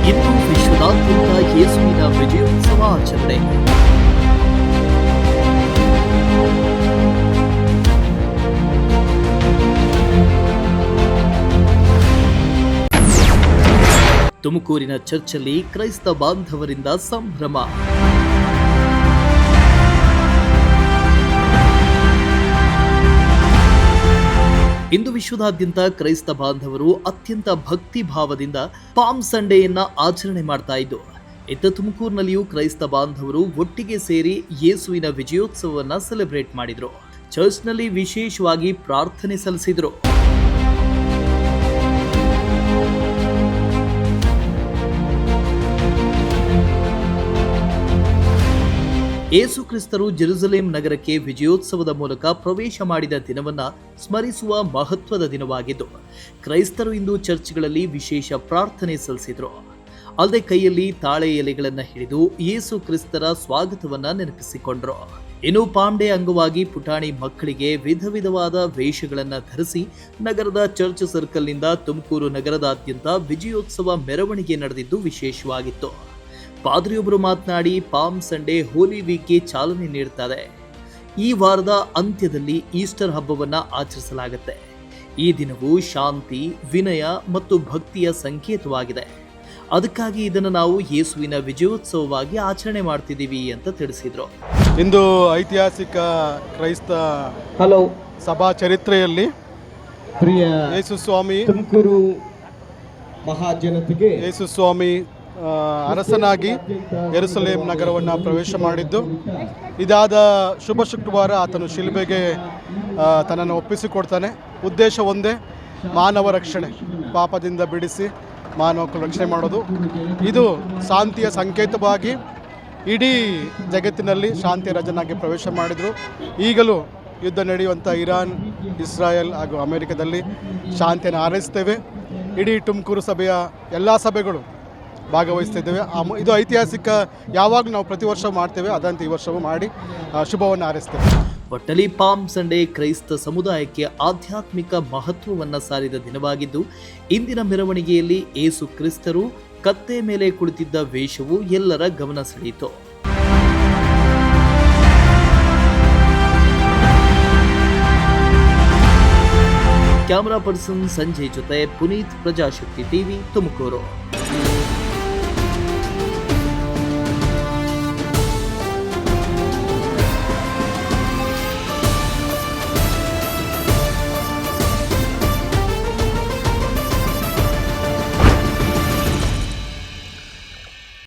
ಇಂದು ವಿಶ್ವದಾದ್ಯಂತ ಯೇಸುವಿನ ವಿಜಯೋತ್ಸವ ಆಚರಣೆ. ತುಮಕೂರಿನ ಚರ್ಚಲ್ಲಿ ಕ್ರೈಸ್ತ ಬಾಂಧವರಿಂದ ಸಂಭ್ರಮ. ಇಂದು ವಿಶ್ವದಾದ್ಯಂತ ಕ್ರೈಸ್ತ ಬಾಂಧವರು ಅತ್ಯಂತ ಭಕ್ತಿ ಭಾವದಿಂದ ಪಾಮ್ ಸಂಡೇಯನ್ನ ಆಚರಣೆ ಮಾಡ್ತಾ ಇದ್ದು, ಇತ್ತ ತುಮಕೂರಿನಲ್ಲಿಯೂ ಕ್ರೈಸ್ತ ಬಾಂಧವರು ಒಟ್ಟಿಗೆ ಸೇರಿ ಯೇಸುವಿನ ವಿಜಯೋತ್ಸವವನ್ನ ಸೆಲೆಬ್ರೇಟ್ ಮಾಡಿದ್ರು. ಚರ್ಚ್ನಲ್ಲಿ ವಿಶೇಷವಾಗಿ ಪ್ರಾರ್ಥನೆ ಸಲ್ಲಿಸಿದ್ರು. ಯೇಸು ಕ್ರಿಸ್ತರು ಜೆರುಸಲೇಂ ನಗರಕ್ಕೆ ವಿಜಯೋತ್ಸವದ ಮೂಲಕ ಪ್ರವೇಶ ಮಾಡಿದ ದಿನವನ್ನ ಸ್ಮರಿಸುವ ಮಹತ್ವದ ದಿನವಾಗಿದ್ದು, ಕ್ರೈಸ್ತರು ಇಂದು ಚರ್ಚ್ಗಳಲ್ಲಿ ವಿಶೇಷ ಪ್ರಾರ್ಥನೆ ಸಲ್ಲಿಸಿದ್ರು. ಅಲ್ಲದೆ ಕೈಯಲ್ಲಿ ತಾಳೆ ಎಲೆಗಳನ್ನು ಹಿಡಿದು ಯೇಸು ಕ್ರಿಸ್ತರ ಸ್ವಾಗತವನ್ನ ನೆನಪಿಸಿಕೊಂಡ್ರು. ಇನ್ನು ಪಾಮ್ ಡೇ ಅಂಗವಾಗಿ ಪುಟಾಣಿ ಮಕ್ಕಳಿಗೆ ವಿಧ ವಿಧವಾದ ವೇಷಗಳನ್ನ ಧರಿಸಿ ನಗರದ ಚರ್ಚ್ ಸರ್ಕಲ್ನಿಂದ ತುಮಕೂರು ನಗರದಾದ್ಯಂತ ವಿಜಯೋತ್ಸವ ಮೆರವಣಿಗೆ ನಡೆದಿದ್ದು ವಿಶೇಷವಾಗಿತ್ತು. ಪಾದ್ರಿಯೊಬ್ಬರು ಮಾತನಾಡಿ, ಪಾಮ್ ಸಂಡೇ ಹೋಲಿ ವೀಕ್ಗೆ ಚಾಲನೆ ನೀಡುತ್ತಾರೆ. ಈ ವಾರದ ಅಂತ್ಯದಲ್ಲಿ ಈಸ್ಟರ್ ಹಬ್ಬವನ್ನ ಆಚರಿಸಲಾಗುತ್ತೆ. ಈ ದಿನವು ಶಾಂತಿ, ವಿನಯ ಮತ್ತು ಭಕ್ತಿಯ ಸಂಕೇತವಾಗಿದೆ. ಅದಕ್ಕಾಗಿ ಇದನ್ನು ನಾವು ಯೇಸುವಿನ ವಿಜಯೋತ್ಸವವಾಗಿ ಆಚರಣೆ ಮಾಡ್ತಿದ್ದೀವಿ ಅಂತ ತಿಳಿಸಿದ್ರು. ಇಂದು ಐತಿಹಾಸಿಕ ಕ್ರೈಸ್ತ ಸಭಾ ಚರಿತ್ರೆಯಲ್ಲಿ ಯೇಸು ಸ್ವಾಮಿ ತುಮಕೂರು ಮಹಾಜನತೆಗೆ ಯೇಸು ಸ್ವಾಮಿ ಅರಸನಾಗಿ ಯೆರೂಸಲೇಮ್ ನಗರವನ್ನು ಪ್ರವೇಶ ಮಾಡಿದ್ದು, ಇದಾದ ಶುಭ ಶುಕ್ರವಾರ ಆತನು ಶಿಲುಬೆಗೆ ತನ್ನನ್ನು ಒಪ್ಪಿಸಿಕೊಡ್ತಾನೆ. ಉದ್ದೇಶ ಒಂದೇ, ಮಾನವ ರಕ್ಷಣೆ, ಪಾಪದಿಂದ ಬಿಡಿಸಿ ಮಾನವ ರಕ್ಷಣೆ ಮಾಡೋದು. ಇದು ಶಾಂತಿಯ ಸಂಕೇತವಾಗಿ ಇಡೀ ಜಗತ್ತಿನಲ್ಲಿ ಶಾಂತಿಯ ರಾಜನಾಗಿ ಪ್ರವೇಶ ಮಾಡಿದರು. ಈಗಲೂ ಯುದ್ಧ ನಡೆಯುವಂಥ ಇರಾನ್, ಇಸ್ರಾಯೇಲ್ ಹಾಗೂ ಅಮೆರಿಕದಲ್ಲಿ ಶಾಂತಿಯನ್ನು ಹಾರೈಸ್ತೇವೆ. ಇಡೀ ತುಮಕೂರು ಸಭೆಯ ಎಲ್ಲ ಸಭೆಗಳು ಭಾಗವಹಿಸ್ತಿದ್ದೇವೆ. ಇದು ಐತಿಹಾಸಿಕ, ಯಾವಾಗ ನಾವು ಪ್ರತಿ ವರ್ಷ ಮಾಡ್ತೇವೆ ಅದಂತೆ ಈ ವರ್ಷವೂ ಮಾಡಿ ಶುಭವನ್ನು ಹಾರೈಸ್ತೇವೆ. ಒಟ್ಟಲ್ಲಿ ಪಾಮ್ ಸಂಡೇ ಕ್ರೈಸ್ತ ಸಮುದಾಯಕ್ಕೆ ಆಧ್ಯಾತ್ಮಿಕ ಮಹತ್ವವನ್ನ ಸಾರಿದ ದಿನವಾಗಿದ್ದು, ಇಂದಿನ ಮೆರವಣಿಗೆಯಲ್ಲಿ ಯೇಸು ಕ್ರಿಸ್ತರು ಕತ್ತೆ ಮೇಲೆ ಕುಳಿತಿದ್ದ ವೇಷವು ಎಲ್ಲರ ಗಮನ ಸೆಳೆಯಿತು. ಕ್ಯಾಮರಾ ಪರ್ಸನ್ ಸಂಜಯ್ ಜೊತೆ ಪುನೀತ್, ಪ್ರಜಾಶಕ್ತಿ ಟಿವಿ, ತುಮಕೂರು.